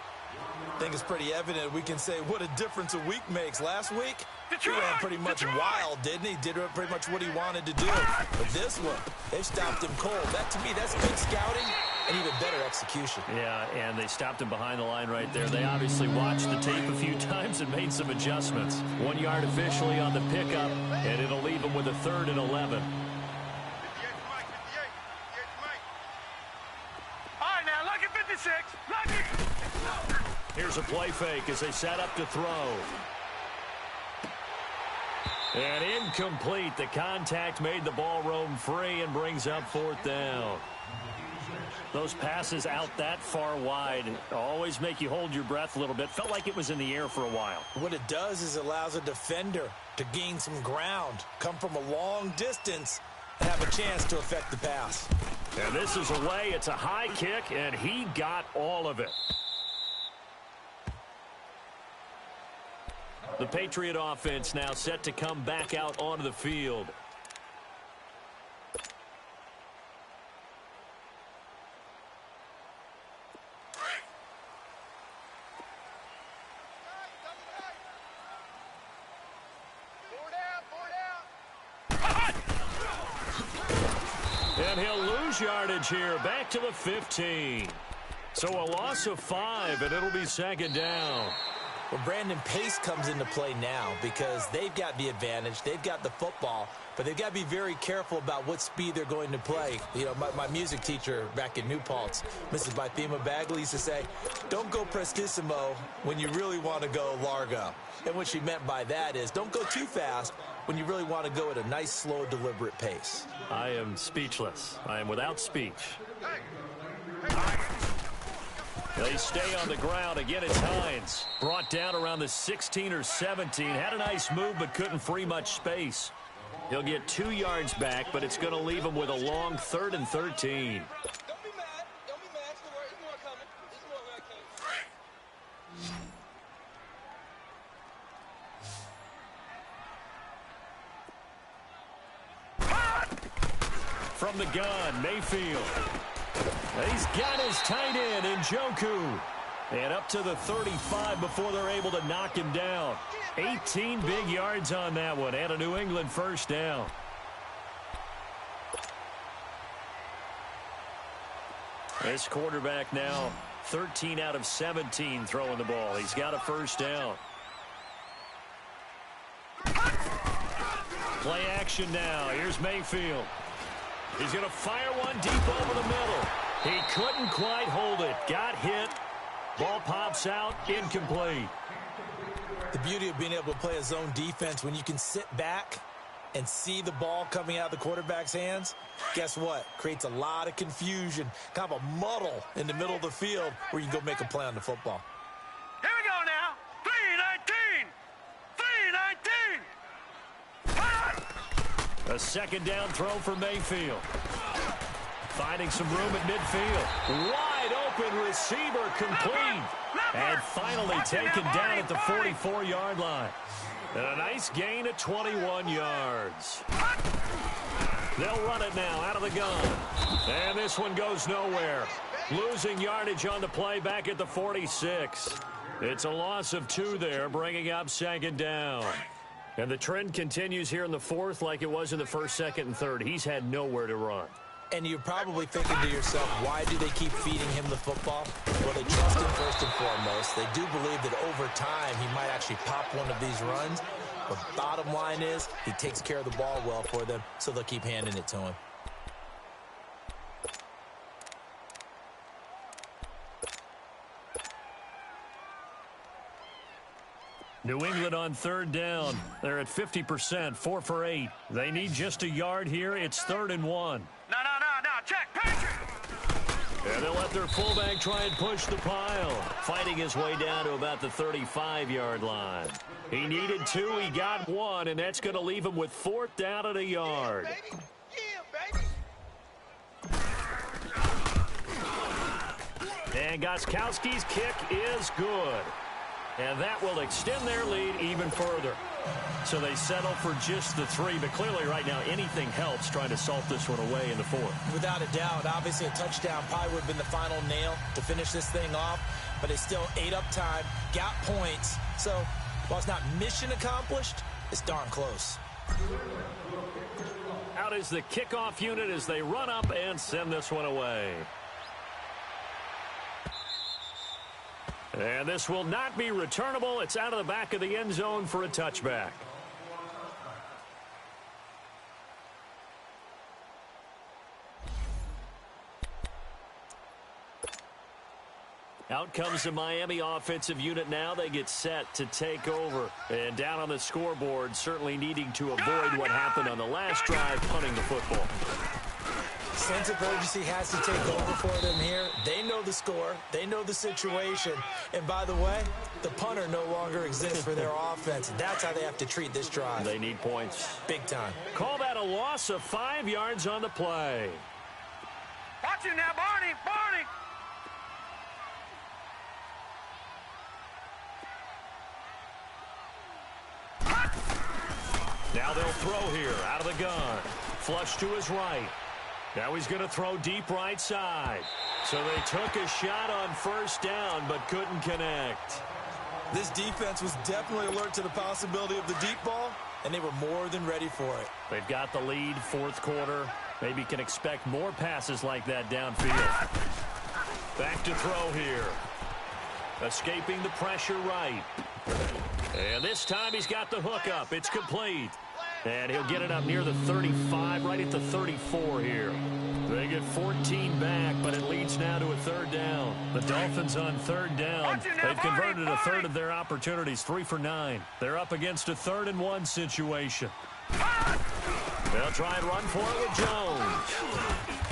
I think it's pretty evident we can say what a difference a week makes. Last week, he ran pretty much wild, didn't he? Did pretty much what he wanted to do. But this one, they've stopped him cold. That, to me, that's good scouting and even better execution. Yeah, and they stopped him behind the line right there. They obviously watched the tape a few times and made some adjustments. 1 yard officially on the pickup, and it'll leave him with a 3rd and 11. All right, now, lucky 56. Lucky. Here's a play fake as they set up to throw. And incomplete. The contact made the ball roam free and brings up 4th down. Those passes out that far wide always make you hold your breath a little bit. Felt like it was in the air for a while. What it does is it allows a defender to gain some ground, come from a long distance, and have a chance to affect the pass. And this is away. It's a high kick, and he got all of it. The Patriot offense now set to come back out onto the field. And he'll lose yardage here, back to the 15. So a loss of 5, and it'll be 2nd down. Well, Brandon, pace comes into play now because they've got the advantage. They've got the football, but they've got to be very careful about what speed they're going to play. You know, my music teacher back in New Paltz, Mrs. Bythema Bagley, used to say, don't go prestissimo when you really want to go largo. And what she meant by that is don't go too fast when you really want to go at a nice, slow, deliberate pace. I am speechless. I am without speech. They stay on the ground. Again, it's Hines. Brought down around the 16 or 17. Had a nice move, but couldn't free much space. He'll get 2 yards back, but it's going to leave him with a long 3rd and 13. Don't be mad. Don't be mad. There's more coming. There's more coming. From the gun, Mayfield. He's got his tight end, Njoku. And up to the 35 before they're able to knock him down. 18 big yards on that one, and a New England 1st down. This quarterback now 13 out of 17 throwing the ball. He's got a 1st down. Play action now. Here's Mayfield. He's going to fire one deep over the middle. He couldn't quite hold it. Got hit. Ball pops out. Incomplete. The beauty of being able to play a zone defense when you can sit back and see the ball coming out of the quarterback's hands, guess what? Creates a lot of confusion, kind of a muddle in the middle of the field where you can go make a play on the football. Here we go now. 3-19. 3-19. A 2nd down throw for Mayfield. Finding some room at midfield. Wide open receiver complete. And finally taken down at the 44-yard line. And a nice gain of 21 yards. They'll run it now out of the gun. And this one goes nowhere. Losing yardage on the play back at the 46. It's a loss of 2 there, bringing up 2nd down. And the trend continues here in the 4th like it was in the 1st, 2nd, and 3rd. He's had nowhere to run. And you're probably thinking to yourself, why do they keep feeding him the football? Well, they trust him first and foremost. They do believe that over time he might actually pop one of these runs. But bottom line is he takes care of the ball well for them, so they'll keep handing it to him. New England on 3rd down. They're at 50%, 4 for 8. They need just a yard here. It's 3rd and 1. No. Check. Patriot. And they'll let their fullback try and push the pile. Fighting his way down to about the 35-yard line. He needed 2. He got 1, and that's going to leave him with 4th down at a yard. And Gostkowski's kick is good. And that will extend their lead even further. So they settle for just the 3, but clearly right now anything helps trying to salt this one away in the 4th. Without a doubt, obviously a touchdown probably would have been the final nail to finish this thing off, but they still ate up time, got points. So while it's not mission accomplished, it's darn close. Out is the kickoff unit as they run up and send this one away. And this will not be returnable. It's out of the back of the end zone for a touchback. Out comes the Miami offensive unit now. They get set to take over. And down on the scoreboard, certainly needing to avoid what happened on the last drive, punting the football. Sense of urgency has to take over for them here. They know the score. They know the situation. And by the way, the punter no longer exists for their offense. That's how they have to treat this drive. They need points. Big time. Call that a loss of 5 yards on the play. Watch it now, Barney. Barney. Now they'll throw here out of the gun. Flush to his right. Now he's going to throw deep right side. So they took a shot on first down but couldn't connect. This defense was definitely alert to the possibility of the deep ball, and they were more than ready for it. They've got the lead, fourth quarter. Maybe can expect more passes like that downfield. Back to throw here. Escaping the pressure right. And this time he's got the hook up. It's complete. And he'll get it up near the 35, right at the 34 here. They get 14 back, but it leads now to a third down. The Dolphins on third down. They've converted a third of their opportunities, 3 for 9. They're up against a 3rd and 1 situation. They'll try and run for it with Jones.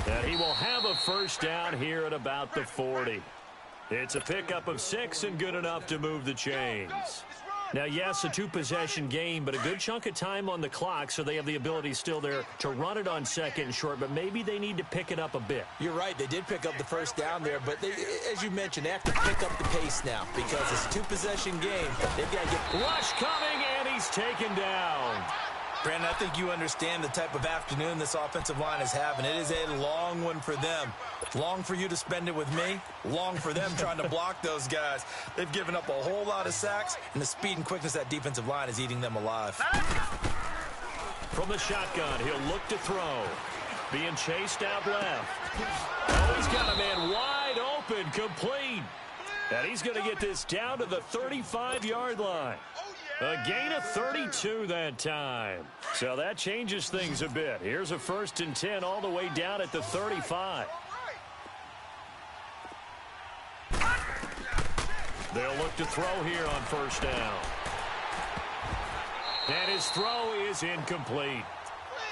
And he will have a first down here at about the 40. It's a pickup of 6 and good enough to move the chains. Now, yes, a 2-possession game, but a good chunk of time on the clock, so they have the ability still there to run it on 2nd and short, but maybe they need to pick it up a bit. You're right. They did pick up the first down there, but they, as you mentioned, they have to pick up the pace now because it's a 2-possession game. They've got to get... Rush coming, and he's taken down. Brandon, I think you understand the type of afternoon this offensive line is having. It is a long one for them. Long for you to spend it with me. Long for them trying to block those guys. They've given up a whole lot of sacks, and the speed and quickness of that defensive line is eating them alive. From the shotgun, he'll look to throw. Being chased out left. Oh, he's got a man wide open, complete. And he's going to get this down to the 35-yard line. A gain of 32 that time. So that changes things a bit. Here's a 1st and 10 all the way down at the 35. They'll look to throw here on first down. And his throw is incomplete.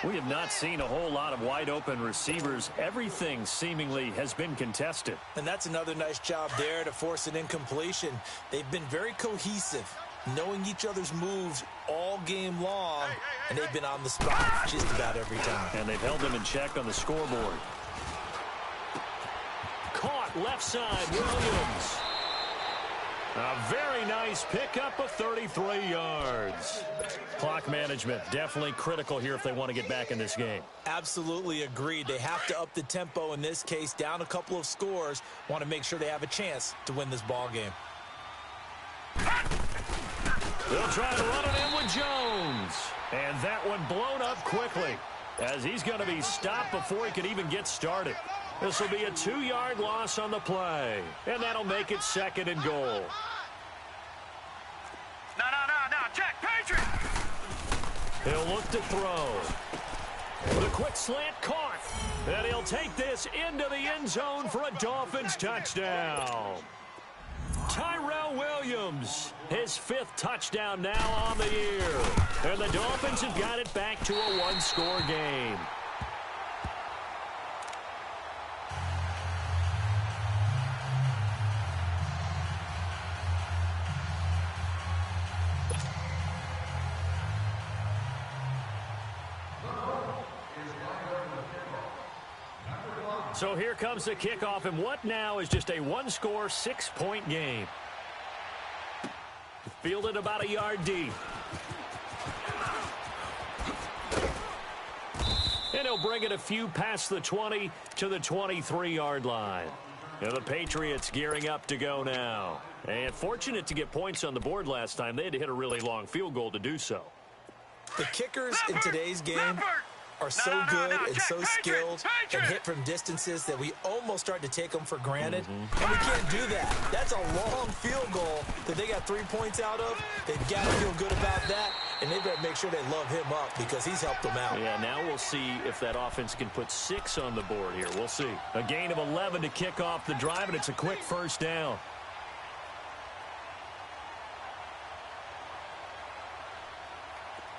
We have not seen a whole lot of wide-open receivers. Everything seemingly has been contested. And that's another nice job there to force an incompletion. They've been very cohesive, knowing each other's moves all game long, and they've been on the spot just about every time. And they've held them in check on the scoreboard. Caught left side, Williams. A very nice pickup of 33 yards. Clock management definitely critical here if they want to get back in this game. Absolutely agreed. They have to up the tempo in this case, down a couple of scores. Want to make sure they have a chance to win this ball game. They'll try to run it in with Jones. And that one blown up quickly as he's going to be stopped before he can even get started. This will be a 2-yard loss on the play. And that'll make it 2nd and goal. No, check, Patriot. He'll look to throw. The quick slant caught. And he'll take this into the end zone for a Dolphins touchdown. Tyrell Williams, his 5th touchdown now on the year. And the Dolphins have got it back to a 1-score game. So here comes the kickoff, and what now is just a 1-score, 6-point game. Fielded about a yard deep. And he'll bring it a few past the 20 to the 23-yard line. And the Patriots gearing up to go now. And fortunate to get points on the board last time. They had to hit a really long field goal to do so. The kickers in today's game are so good and so skilled and hit from distances that we almost start to take them for granted. And we can't do that. That's a long field goal that they got 3 points out of. They've got to feel good about that, and they better make sure they love him up because he's helped them out. Yeah, now we'll see if that offense can put 6 on the board here. We'll see. A gain of 11 to kick off the drive, and it's a quick first down.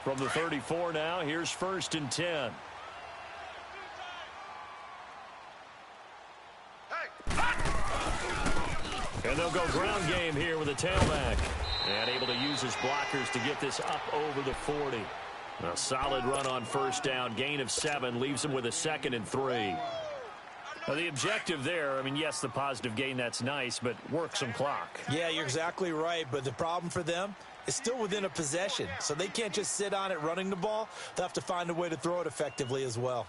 From the 34 now, here's 1st and 10. And they'll go ground game here with a tailback. And able to use his blockers to get this up over the 40. A solid run on first down. Gain of 7 leaves him with a 2nd and 3. Now the objective there, I mean, yes, the positive gain, that's nice, but work some clock. Yeah, you're exactly right. But the problem for them is still within a possession. So they can't just sit on it running the ball. They'll have to find a way to throw it effectively as well.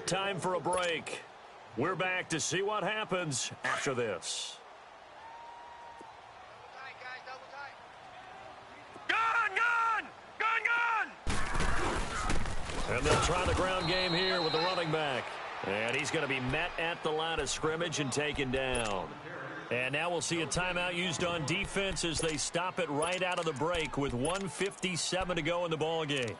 Time for a break. We're back to see what happens after this. And they'll try the ground game here with the running back. And he's going to be met at the line of scrimmage and taken down. And now we'll see a timeout used on defense as they stop it right out of the break with 1:57 to go in the ball game.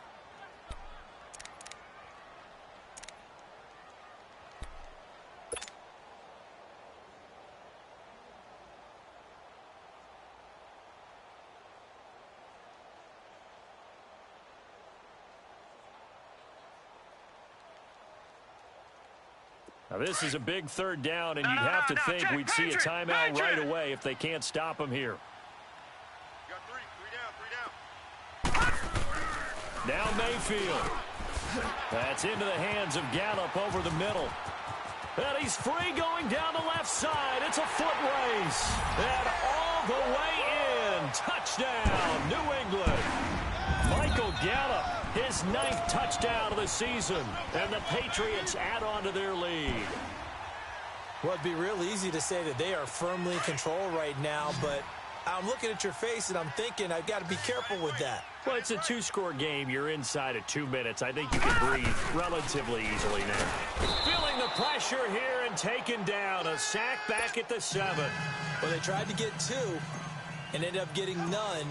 Now this is a big 3rd down, and you'd have to think we'd see a timeout right away if they can't stop him here. Three down. Now Mayfield. That's into the hands of Gallup over the middle. And he's free going down the left side. It's a foot race. And all the way in. Touchdown, New England. Michael Gallup, his 9th touchdown of the season. And the Patriots add on to their lead. Well, it'd be real easy to say that they are firmly in control right now, but I'm looking at your face and I'm thinking I've got to be careful with that. Well, it's a 2-score game. You're inside of 2 minutes. I think you can breathe relatively easily now. Feeling the pressure here and taken down. A sack back at the 7. Well, they tried to get 2 and ended up getting none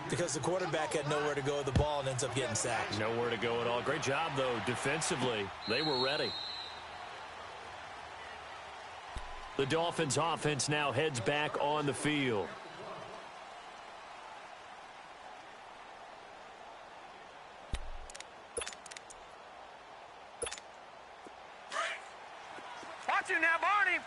because the quarterback had nowhere to go with the ball and ends up getting sacked. Nowhere to go at all. Great job, though, defensively. They were ready. The Dolphins offense now heads back on the field. Watch it now, Barney.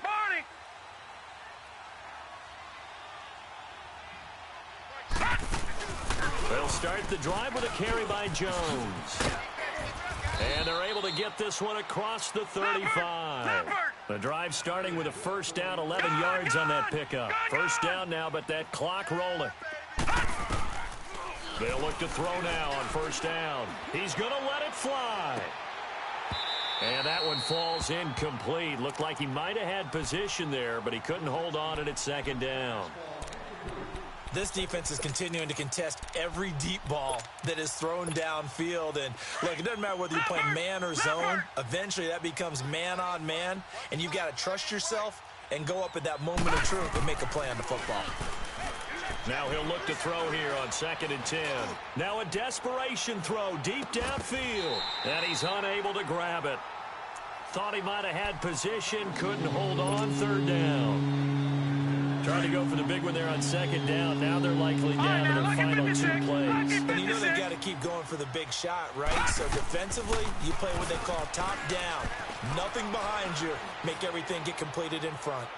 They'll start the drive with a carry by Jones. And they're able to get this one across the 35. The drive starting with a first down, 11 yards on that pickup. First down now, but that clock rolling. They'll look to throw now on first down. He's going to let it fly. And that one falls incomplete. Looked like he might have had position there, but he couldn't hold on and it's 2nd down. This defense is continuing to contest every deep ball that is thrown downfield. And, look, it doesn't matter whether you're playing man or zone. Eventually, that becomes man on man, and you've got to trust yourself and go up at that moment of truth and make a play on the football. Now he'll look to throw here on 2nd and 10. Now a desperation throw deep downfield. And he's unable to grab it. Thought he might have had position, couldn't hold on, 3rd down. Trying to go for the big one there on 2nd down. Now they're likely down to their final 2 plays. And you know they've got to keep going for the big shot, right? So defensively, you play what they call top down. Nothing behind you. Make everything get completed in front.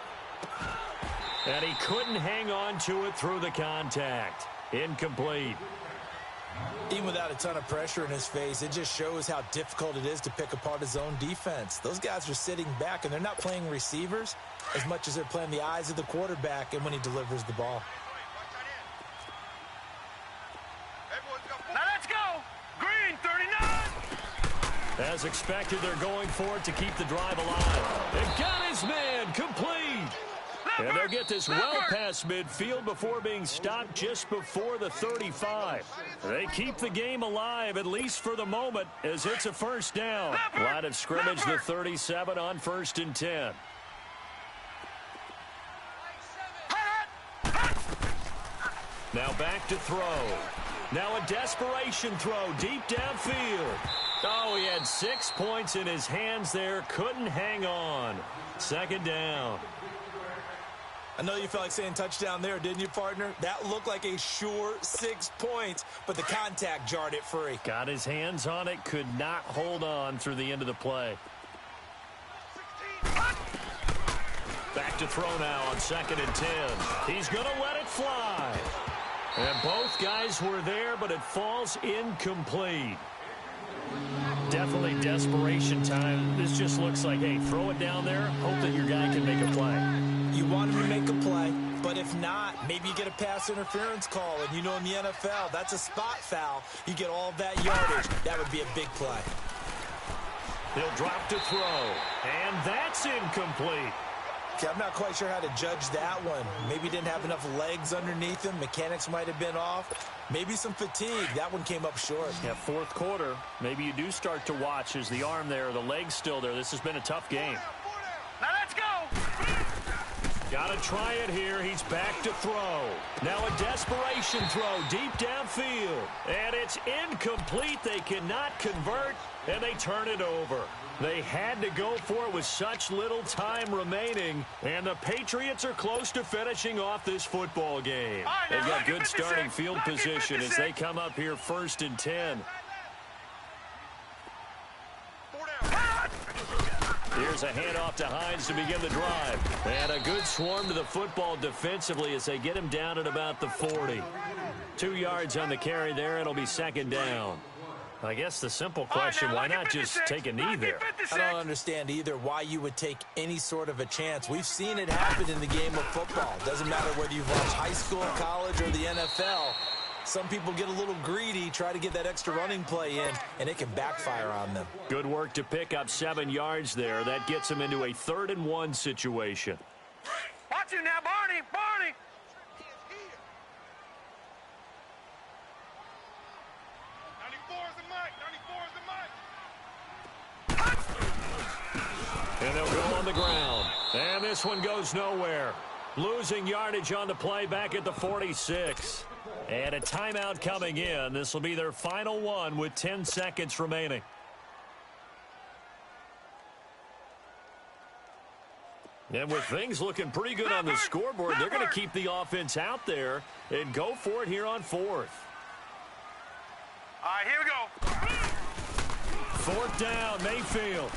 And he couldn't hang on to it through the contact. Incomplete. Even without a ton of pressure in his face, it just shows how difficult it is to pick apart his own defense. Those guys are sitting back, and they're not playing receivers as much as they're playing the eyes of the quarterback and when he delivers the ball. Now let's go. Green, 39. As expected, they're going for it to keep the drive alive. They got his man complete. And they'll get this well past midfield before being stopped just before the 35. They keep the game alive, at least for the moment, as it's a first down. Line of scrimmage, the 37 on 1st and 10. Now back to throw. Now a desperation throw deep downfield. Oh, he had 6 points in his hands there. Couldn't hang on. 2nd down. I know you felt like saying touchdown there, didn't you, partner? That looked like a sure 6 points, but the contact jarred it free. Got his hands on it, could not hold on through the end of the play. Back to throw now on 2nd and 10. He's going to let it fly. And both guys were there, but it falls incomplete. Definitely desperation time. This just looks like, hey, throw it down there, hope that your guy can make a play. You want him to make a play, but if not, maybe you get a pass interference call, and you know in the NFL, that's a spot foul. You get all of that yardage. That would be a big play. He'll drop to throw, and that's incomplete. Okay, I'm not quite sure how to judge that one. Maybe he didn't have enough legs underneath him. Mechanics might have been off. Maybe some fatigue. That one came up short. Yeah, 4th quarter. Maybe you do start to watch as the arm there, the leg's still there. This has been a tough game. Now let's go. Got to try it here. He's back to throw. Now a desperation throw deep downfield. And it's incomplete. They cannot convert, and they turn it over. They had to go for it with such little time remaining, and the Patriots are close to finishing off this football game. They've got good starting field position as they come up here 1st and 10. Here's a handoff to Hines to begin the drive. And a good swarm to the football defensively as they get him down at about the 40. 2 yards on the carry there. It'll be 2nd down. I guess the simple question, why not just take a knee there? I don't understand either why you would take any sort of a chance. We've seen it happen in the game of football. Doesn't matter whether you've watched high school, college, or the NFL. Some people get a little greedy, try to get that extra running play in, and it can backfire on them. Good work to pick up 7 yards there. That gets them into a 3rd and 1 situation. Watch you now, Barney. Barney. And they'll go on the ground. And this one goes nowhere. Losing yardage on the play back at the 46. And a timeout coming in. This will be their final one with 10 seconds remaining. And with things looking pretty good on the scoreboard, they're going to keep the offense out there and go for it here on 4th. All right, here we go. 4th down, Mayfield.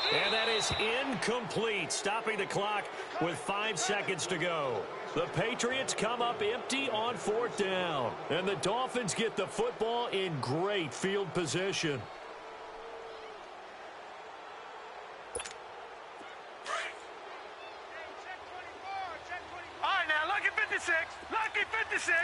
And that is incomplete, stopping the clock with 5 seconds to go. The Patriots come up empty on 4th down. And the Dolphins get the football in great field position. All right, now, lucky 56. Lucky 56.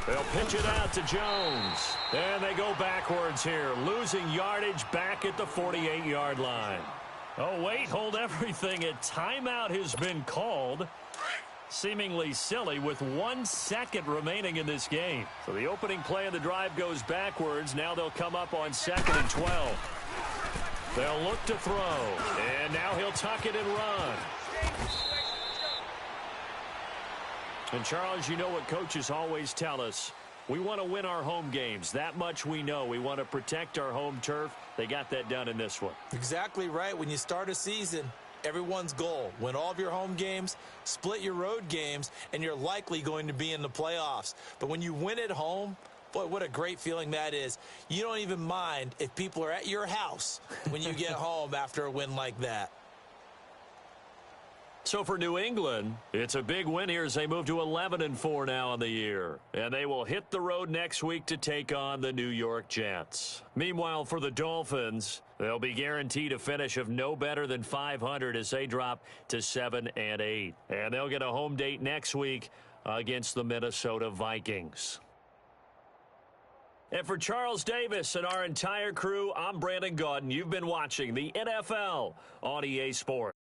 They'll pitch it out to Jones. And they go backwards here, losing yardage back at the 48-yard line. Oh, wait, hold everything. A timeout has been called. Seemingly silly with 1 second remaining in this game. So the opening play of the drive goes backwards. Now they'll come up on 2nd and 12. They'll look to throw. And now he'll tuck it and run. And, Charles, you know what coaches always tell us. We want to win our home games. That much we know. We want to protect our home turf. They got that done in this one. Exactly right. When you start a season, everyone's goal, win all of your home games, split your road games, and you're likely going to be in the playoffs. But when you win at home, boy, what a great feeling that is. You don't even mind if people are at your house when you get home after a win like that. So for New England, it's a big win here as they move to 11-4 now on the year. And they will hit the road next week to take on the New York Jets. Meanwhile, for the Dolphins, they'll be guaranteed a finish of no better than 500 as they drop to 7-8. And they'll get a home date next week against the Minnesota Vikings. And for Charles Davis and our entire crew, I'm Brandon Gaudin. You've been watching the NFL on EA Sports.